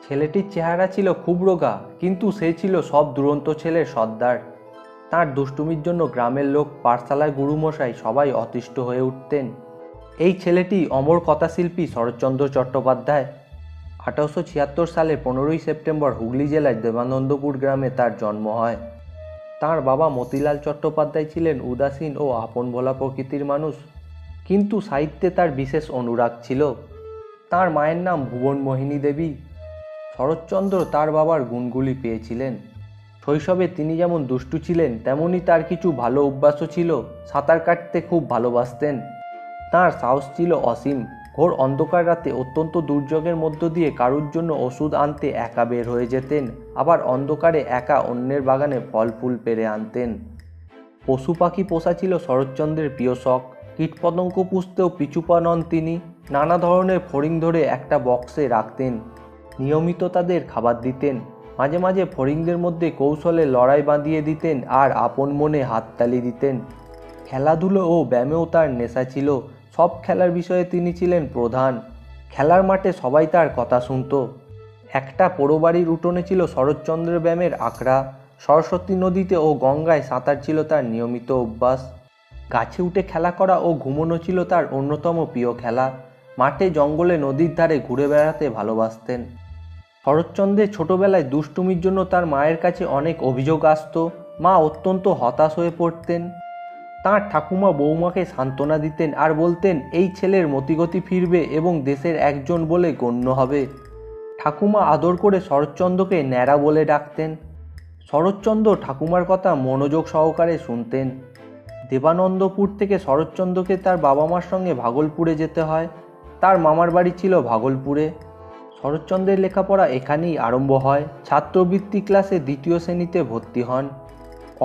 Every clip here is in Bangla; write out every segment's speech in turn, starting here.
ছেলেটির চেহারা ছিল খুব রোগা, কিন্তু সে ছিল সব দুরন্ত ছেলের সর্দার। তার দুষ্টুমির জন্য গ্রামের লোক, পাঠশালার গুরুমশাই সবাই অতিষ্ঠ হয়ে উঠতেন। এই ছেলেটি অমর কথাশিল্পী শরৎচন্দ্র চট্টোপাধ্যায়। 1876 সালে 15ই সেপ্টেম্বর হুগলি জেলার দেবানন্দপুর গ্রামে তার জন্ম হয়। তার বাবা মতিলাল চট্টোপাধ্যায় ছিলেন উদাসীন ও আপন ভোলা প্রকৃতির মানুষ, কিন্তু সাহিত্যে তার বিশেষ অনুরাগ ছিল। তার মায়ের নাম ভুবনমোহিনী দেবী। শরৎচন্দ্র তার বাবার গুণগুলি পেয়েছিলেন। শৈশবে তিনি যেমন দুষ্টু ছিলেন, তেমনি তার কিছু ভালো অভ্যাসও ছিল। সাঁতার কাটতে খুব ভালোবাসতেন। তার সাহস ছিল অসীম। ঘোর অন্ধকার রাতে অত্যন্ত দুর্যোগের মধ্য দিয়ে কারুর জন্য ওষুধ আনতে একা বের হয়ে যেতেন, আবার অন্ধকারে একা অন্যের বাগানে ফল ফুল পেড়ে আনতেন। পশু পাখি পোষা ছিল শরৎচন্দ্রের প্রিয় শখ। কীটপতঙ্গ পুষতেও পিছুপা নন তিনি। নানা ধরনের ফড়িং ধরে একটা বক্সে রাখতেন, নিয়মিত তাদের খাবার দিতেন। মাঝে মাঝে ফড়িংদের মধ্যে কৌশলে লড়াই বাঁধিয়ে দিতেন আর আপন মনে হাততালি দিতেন। খেলাধুলো ও ব্যায়ামেও তার নেশা ছিল। সব খেলার বিষয়ে তিনি ছিলেন প্রধান। খেলার মাঠে সবাই তার কথা শুনত। একটা পোড়ো বাড়ির উঠোনে ছিল শরৎচন্দ্রের ব্যায়ামের আখড়া। সরস্বতী নদীতে ও গঙ্গায় সাঁতার ছিল তার নিয়মিত অভ্যাস। গাছে উঠে খেলা করা ও ঘুমোনো ছিল তার অন্যতম প্রিয় খেলা। মাঠে জঙ্গলে নদীর ধারে ঘুরে বেড়াতে ভালোবাসতেন। শরৎচন্দ্রের ছোটবেলায় দুষ্টুমির জন্য তার মায়ের কাছে অনেক অভিযোগ আসত। মা অত্যন্ত হতাশ হয়ে পড়তেন। তাঁর ঠাকুমা বৌমাকে সান্ত্বনা দিতেন আর বলতেন এই ছেলের মতিগতি ফিরবে এবং দেশের একজন বলে গণ্য হবে। ঠাকুমা আদর করে শরৎচন্দ্রকে ন্যাড়া বলে ডাকতেন। শরৎচন্দ্র ঠাকুমার কথা মনোযোগ সহকারে শুনতেন। দেবানন্দপুর থেকে শরৎচন্দ্রকে তার বাবা মার সঙ্গে ভাগলপুরে যেতে হয়। তার মামার বাড়ি ছিল ভাগলপুরে। শরৎচন্দ্রের লেখাপড়া এখানেই আরম্ভ হয়। ছাত্রবৃত্তি ক্লাসে 2য় শ্রেণীতে ভর্তি হন।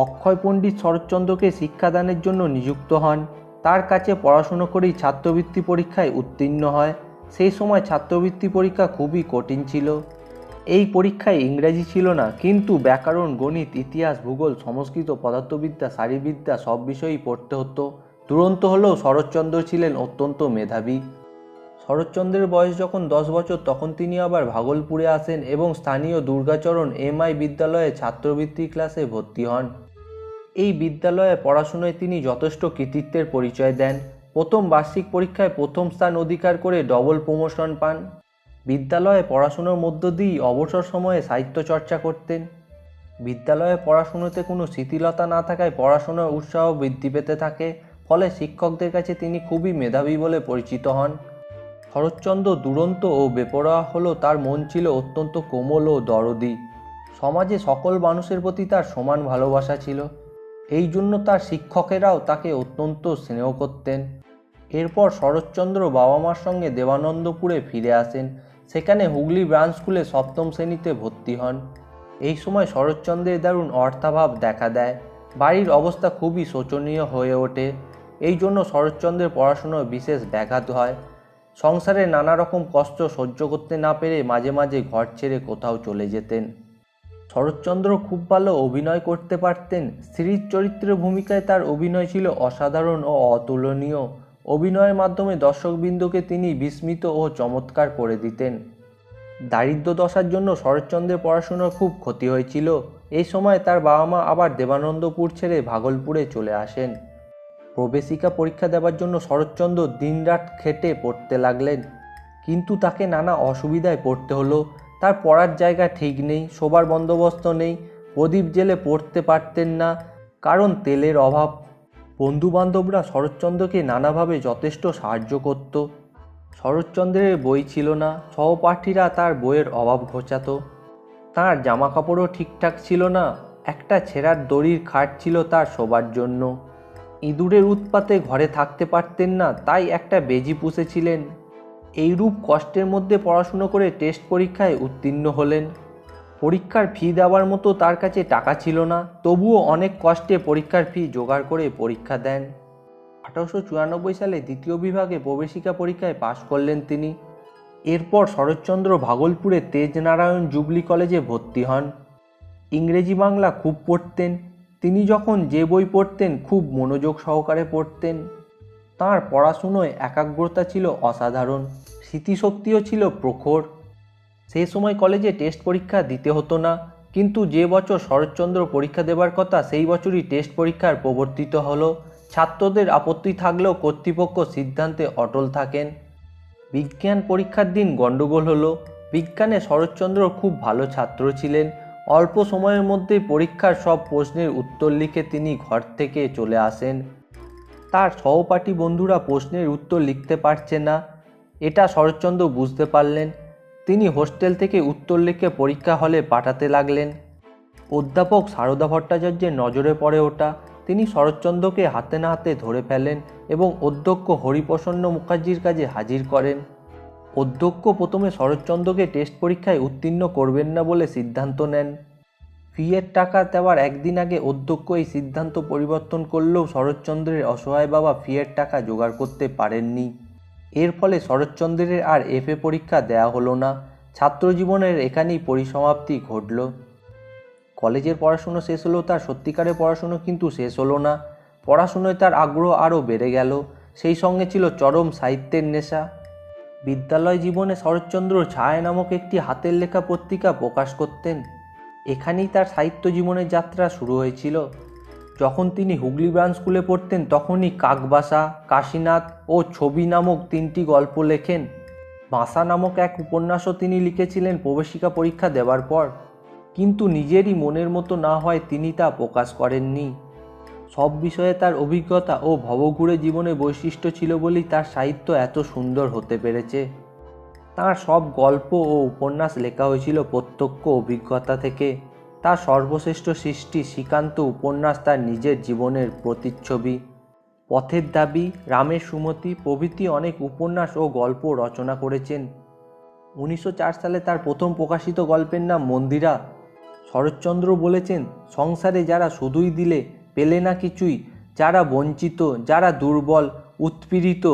অক্ষয় পণ্ডিত শরৎচন্দ্রকে শিক্ষাদানের জন্য নিযুক্ত হন। তার কাছে পড়াশুনো করেই ছাত্রবৃত্তি পরীক্ষায় উত্তীর্ণ হয়। সেই সময় ছাত্রবৃত্তি পরীক্ষা খুবই কঠিন ছিল। এই পরীক্ষায় ইংরেজি ছিল না, কিন্তু ব্যাকরণ, গণিত, ইতিহাস, ভূগোল, সংস্কৃত, পদার্থবিদ্যা, শারীরবিদ্যা সব বিষয়ই পড়তে হতো। দুরন্ত হলেও শরৎচন্দ্র ছিলেন অত্যন্ত মেধাবী। শরৎচন্দ্রের বয়স যখন 10 বছর, তখন তিনি আবার ভাগলপুরে আসেন এবং স্থানীয় দুর্গাচরণ এম.আই. বিদ্যালয়ে ছাত্রবৃত্তি ক্লাসে ভর্তি হন। এই বিদ্যালয়ে পড়াশোনায় তিনি যথেষ্ট কৃতিত্বের পরিচয় দেন। প্রথম বার্ষিক পরীক্ষায় প্রথম স্থান অধিকার করে ডবল প্রমোশন পান। বিদ্যালয়ে পড়াশোনার মধ্য দিয়েই অবসর সময়ে সাহিত্য চর্চা করতেন। বিদ্যালয়ে পড়াশোনাতে কোনো শিথিলতা না থাকায় পড়াশোনার উৎসাহ বৃদ্ধি পেতে থাকে। ফলে শিক্ষকদের কাছে তিনি খুবই মেধাবী বলে পরিচিত হন। শরৎচন্দ্র দুরন্ত ও বেপরোয়া হলেও তার মন ছিল অত্যন্ত কোমল ও দরদি। সমাজে সকল মানুষের প্রতি তার সমান ভালোবাসা ছিল। এই জন্য তার শিক্ষকেরাও তাকে অত্যন্ত স্নেহ করতেন। এরপর শরৎচন্দ্র বাবা মার সঙ্গে দেবানন্দপুরে ফিরে আসেন। সেখানে হুগলি ব্রাঞ্চ স্কুলে 7ম শ্রেণীতে ভর্তি হন। এই সময় শরৎচন্দ্রের দারুণ অর্থাভাব দেখা দেয়। বাড়ির অবস্থা খুবই শোচনীয় হয়ে ওঠে। এই জন্য শরৎচন্দ্রের পড়াশোনায় বিশেষ ব্যাঘাত হয়। সংসারে নানা রকম কষ্ট সহ্য করতে না পেরে মাঝে মাঝে ঘর ছেড়ে কোথাও চলে যেতেন। শরৎচন্দ্র খুব ভালো অভিনয় করতে পারতেন। স্ত্রীর চরিত্রের ভূমিকায় তার অভিনয় ছিল অসাধারণ ও অতুলনীয়। অভিনয়ের মাধ্যমে দর্শকবৃন্দকে তিনি বিস্মিত ও চমৎকার করে দিতেন। দারিদ্র দশার জন্য শরৎচন্দ্রের পড়াশোনার খুব ক্ষতি হয়েছিল। এই সময় তার বাবা মা আবার দেবানন্দপুর ছেড়ে ভাগলপুরে চলে আসেন। প্রবেশিকা পরীক্ষা দেওয়ার জন্য শরৎচন্দ্র দিনরাত খেটে পড়তে লাগলেন, কিন্তু তাকে নানা অসুবিধায় পড়তে হলো। তার পড়ার জায়গা ঠিক নেই, শোবার বন্দোবস্ত নেই। প্রদীপ জেলে পড়তে পারতেন না, কারণ তেলের অভাব। বন্ধুবান্ধবরা শরৎচন্দ্রকে নানাভাবে যথেষ্ট সাহায্য করত। শরৎচন্দ্রের বই ছিল না, সহপাঠীরা তার বইয়ের অভাব ঘোচাত। তার জামাকাপড়ও ঠিকঠাক ছিল না। একটা ছেঁড়ার দড়ির খাট ছিল তার শোবার জন্য। ইঁদুরের উৎপাতে ঘরে থাকতে পারতেন না, তাই একটা বেজি পুষেছিলেন। এইরূপ কষ্টের মধ্যে পড়াশুনো করে টেস্ট পরীক্ষায় উত্তীর্ণ হলেন। পরীক্ষার ফি দেওয়ার মতো তার কাছে টাকা ছিল না, তবুও অনেক কষ্টে পরীক্ষার ফি জোগাড় করে পরীক্ষা দেন। 1894 সালে 2য় বিভাগে প্রবেশিকা পরীক্ষায় পাশ করলেন তিনি। এরপর শরৎচন্দ্র ভাগলপুরে তেজনারায়ণ জুবলি কলেজে ভর্তি হন। ইংরেজি বাংলা খুব পড়তেন। তিনি যখন যে বই পড়তেন খুব মনোযোগ সহকারে পড়তেন। তাঁর পড়াশুনোয় একাগ্রতা ছিল অসাধারণ, স্মৃতিশক্তিও ছিল প্রখর। সেই সময় কলেজে টেস্ট পরীক্ষা দিতে হতো না, কিন্তু যে বছর শরৎচন্দ্র পরীক্ষা দেবার কথা সেই বছরই টেস্ট পরীক্ষার প্রবর্তিত হলো। ছাত্রদের আপত্তি থাকলেও কর্তৃপক্ষ সিদ্ধান্তে অটল থাকেন। বিজ্ঞান পরীক্ষার দিন গণ্ডগোল হলো। বিজ্ঞানে শরৎচন্দ্র খুব ভালো ছাত্র ছিলেন। অল্প সময়ের মধ্যেই পরীক্ষার সব প্রশ্নের উত্তর লিখে তিনি ঘর থেকে চলে আসেন। তার সহপাঠী বন্ধুরা প্রশ্নের উত্তর লিখতে পারছে না, এটা শরৎচন্দ্র বুঝতে পারলেন। তিনি হোস্টেল থেকে উত্তর লিখে পরীক্ষা হলে পাঠাতে লাগলেন। অধ্যাপক সারদা ভট্টাচার্যের নজরে পড়ে ওটা। তিনি শরৎচন্দ্রকে হাতে নাতে ধরে ফেলেন এবং অধ্যক্ষ হরিপ্রসন্ন মুখার্জির কাছে হাজির করেন। অধ্যক্ষ প্রথমে শরৎচন্দ্রকে টেস্ট পরীক্ষায় উত্তীর্ণ করবেন না বলে সিদ্ধান্ত নেন। ফিয়ের টাকা দেওয়ার একদিন আগে অধ্যক্ষ এই সিদ্ধান্ত পরিবর্তন করলেও শরৎচন্দ্রের অসহায় বাবা ফিয়ের টাকা জোগাড় করতে পারেননি। এর ফলে শরৎচন্দ্রের আর এফএ পরীক্ষা দেয়া হলো না। ছাত্রজীবনের এখানেই পরিসমাপ্তি ঘটল। কলেজের পড়াশুনো শেষ হলেও তার সত্যিকারের পড়াশুনো কিন্তু শেষ হলো না। পড়াশুনোয় তার আগ্রহ আরও বেড়ে গেল। সেই সঙ্গে ছিল চরম সাহিত্যের নেশা। বিদ্যালয় জীবনে শরৎচন্দ্র ছায়া নামক একটি হাতের লেখা পত্রিকা প্রকাশ করতেন। এখানেই তার সাহিত্য জীবনের যাত্রা শুরু হয়েছিল। যখন তিনি হুগলি ব্রাঞ্চ স্কুলে পড়তেন তখনই কাকবাসা, কাশীনাথ ও ছবি নামক 3টি গল্প লেখেন। বাসা নামক এক উপন্যাসও তিনি লিখেছিলেন প্রবেশিকা পরীক্ষা দেওয়ার পর, কিন্তু নিজেরই মনের মতো না হয় তিনি তা প্রকাশ করেননি। সব বিষয়ে তার অভিজ্ঞতা ও ভবঘুরে জীবনের বৈশিষ্ট্য ছিল বলেই তার সাহিত্য এত সুন্দর হতে পেরেছে। তাঁর সব গল্প ও উপন্যাস লেখা হয়েছিল প্রত্যক্ষ অভিজ্ঞতা থেকে। তার সর্বশ্রেষ্ঠ সৃষ্টি শ্রীকান্ত উপন্যাস তার নিজের জীবনের প্রতিচ্ছবি। পথের দাবি, রামের সুমতি প্রভৃতি অনেক উপন্যাস ও গল্প রচনা করেছেন। 1904 সালে তার প্রথম প্রকাশিত গল্পের নাম মন্দিরা। শরৎচন্দ্র বলেছেন, সংসারে যারা শুধুই দিলে পেলে না কিছুই, যারা বঞ্চিত, যারা দুর্বল, উৎপীড়িত,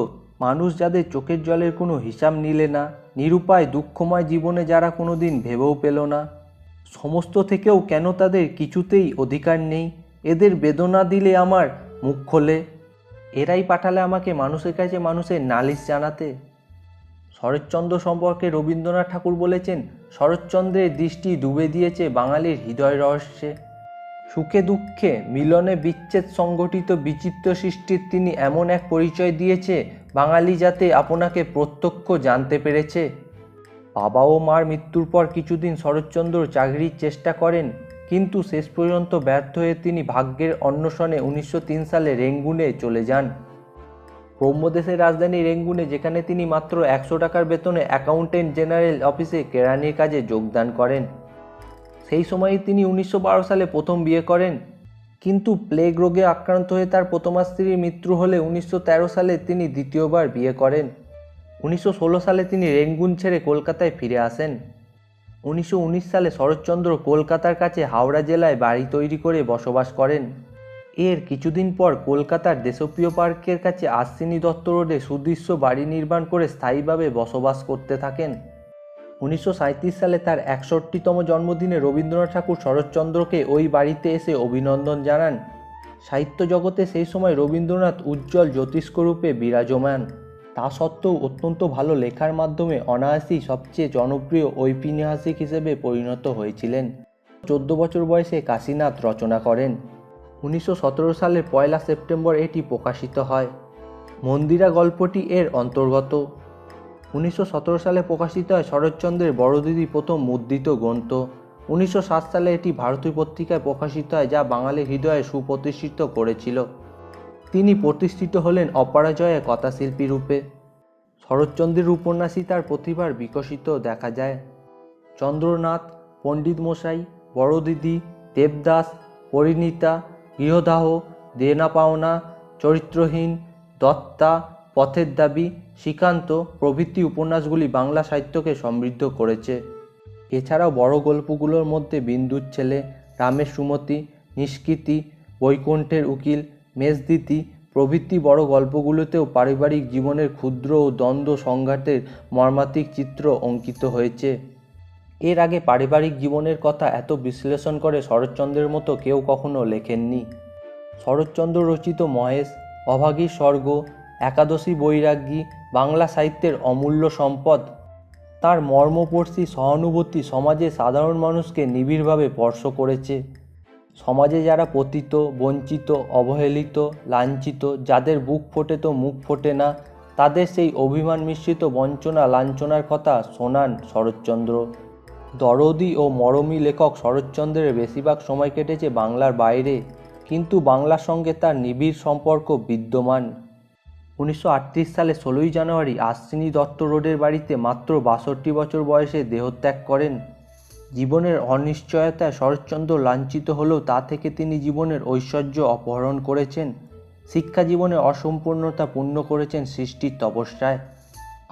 মানুষ যাদের চোখের জলের কোনো হিসাব নিলে না, নিরুপায় দুঃখময় জীবনে যারা কোনো দিন ভেবেও পেল না, সমস্ত থেকেও কেন তাদের কিছুতেই অধিকার নেই, এদের বেদনা দিলে আমার মুখ খোলে, এরাই পাঠালে আমাকে মানুষের কাছে মানুষের নালিশ জানাতে। শরৎচন্দ্র সম্পর্কে রবীন্দ্রনাথ ঠাকুর বলেছেন, শরৎচন্দ্রের দৃষ্টি ডুবে দিয়েছে বাঙালির হৃদয় রহস্যে। সুখে দুঃখে মিলনে বিচ্ছেদ সংগঠিত বিচিত্র সৃষ্টির তিনি এমন এক পরিচয় দিয়েছে, বাঙালি যাতে আপনাকে প্রত্যক্ষ জানতে পেরেছে। বাবা ও মার মৃত্যুর পর কিছুদিন শরৎচন্দ্র চাকরির চেষ্টা করেন, কিন্তু শেষ পর্যন্ত ব্যর্থ হয়ে তিনি ভাগ্যের অন্বেষণে 1903 সালে রেঙ্গুনে চলে যান। ব্রহ্মদেশের রাজধানী রেঙ্গুনে, যেখানে তিনি মাত্র 100 টাকার বেতনে অ্যাকাউন্টেন্ট জেনারেল অফিসে কেরানির কাজে যোগদান করেন। সেই সময়ই তিনি 1912 সালে প্রথম বিয়ে করেন, কিন্তু প্লেগ রোগে আক্রান্ত হয়ে তার প্রথমা স্ত্রীর মৃত্যু হলে 1913 সালে তিনি দ্বিতীয়বার বিয়ে করেন। 1916 সালে তিনি রেঙ্গুন ছেড়ে কলকাতায় ফিরে আসেন। 1919 সালে শরৎচন্দ্র কলকাতার কাছে হাওড়া জেলায় বাড়ি তৈরি করে বসবাস করেন। এর কিছুদিন পর কলকাতার দেশপ্রিয় পার্কের কাছে আশ্বিনী দত্ত রোডে সুদৃশ্য বাড়ি নির্মাণ করে স্থায়ীভাবে বসবাস করতে থাকেন। 1937 সালে তার 61তম জন্মদিনে রবীন্দ্রনাথ ঠাকুর শরৎচন্দ্রকে ওই বাড়িতে এসে অভিনন্দন জানান। সাহিত্য জগতে সেই সময় রবীন্দ্রনাথ উজ্জ্বল জ্যোতিষ্করূপে বিরাজমান। তা সত্ত্বেও অত্যন্ত ভালো লেখার মাধ্যমে অনায়াসেই সবচেয়ে জনপ্রিয় ঔপন্যাসিক হিসেবে পরিণত হয়েছিলেন। 14 বছর বয়সে কাশীনাথ রচনা করেন। 1917 সালের 1 সেপ্টেম্বর এটি প্রকাশিত হয়। মন্দিরা গল্পটি এর অন্তর্গত। 1917 সালে প্রকাশিত হয় শরৎচন্দ্রের বড় দিদি প্রথম মুদ্রিত গ্রন্থ। 1907 সালে এটি ভারতীয় পত্রিকায় প্রকাশিত হয়, যা বাঙালির হৃদয়ে সুপ্রতিষ্ঠিত করেছিল। তিনি প্রতিষ্ঠিত হলেন অপরাজয়ের কথাশিল্পী রূপে। শরৎচন্দ্রের উপন্যাসই তার প্রতিভার বিকশিত দেখা যায়। চন্দ্রনাথ, পণ্ডিত মশাই, বড় দিদি, দেবদাস, পরিণীতা, গৃহদাহ, দেনা পাওনা, চরিত্রহীন, দত্তা, পথের দাবি, শ্রীকান্ত প্রভৃতি উপন্যাসগুলি বাংলা সাহিত্যকে সমৃদ্ধ করেছে। এছাড়াও বড় গল্পগুলোর মধ্যে বিন্দুর ছেলে, রামের সুমতি, নিষ্কৃতি, বৈকুণ্ঠের উকিল, মেজদিদি প্রভৃতি বড় গল্পগুলোতেও পারিবারিক জীবনের ক্ষুদ্র ও দ্বন্দ্ব সংঘাতের মর্মান্তিক চিত্র অঙ্কিত হয়েছে। এর আগে পারিবারিক জীবনের কথা এত বিশ্লেষণ করে শরৎচন্দ্রের মতো কেউ কখনো লেখেননি। শরৎচন্দ্র রচিত মহেশ, অভাগীর স্বর্গ, একাদশী বৈরাগ্যী বাংলা সাহিত্যের অমূল্য সম্পদ। তার মর্মস্পর্শী সহানুভূতি সমাজে সাধারণ মানুষকে নিবিড়ভাবে স্পর্শ করেছে। সমাজে যারা পতিত, বঞ্চিত, অবহেলিত, লাঞ্ছিত, যাদের বুক ফোটে তো মুখ ফোটে না, তাদের সেই অভিমান মিশ্রিত বঞ্চনা লাঞ্ছনার কথা শোনান শরৎচন্দ্র। দরদি ও মরমী লেখক শরৎচন্দ্রের বেশিরভাগ সময় কেটেছে বাংলার বাইরে, কিন্তু বাংলার সঙ্গে তার নিবিড় সম্পর্ক বিদ্যমান। 1938 সালে 16ই জানুয়ারি আশ্বিনী দত্ত রোডের বাড়িতে মাত্র 62 বছর বয়সে দেহত্যাগ করেন। জীবনের অনিশ্চয়তায় শরৎচন্দ্র লাঞ্ছিত হলেও তা থেকে তিনি জীবনের ঐশ্বর্য অপহরণ করেছেন। শিক্ষা জীবনের অসম্পূর্ণতা পূর্ণ করেছেন সৃষ্টির তপস্যায়।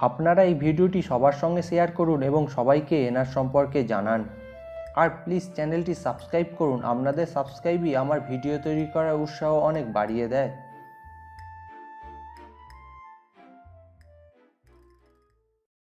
আপনারা এই ভিডিওটি সবার সঙ্গে শেয়ার করুন এবং সবাইকে এনার সম্পর্কে জানান। আর প্লিজ চ্যানেলটি সাবস্ক্রাইব করুন। আপনাদের সাবস্ক্রাইবই আমার ভিডিও তৈরি করার উৎসাহ অনেক বাড়িয়ে দেয়।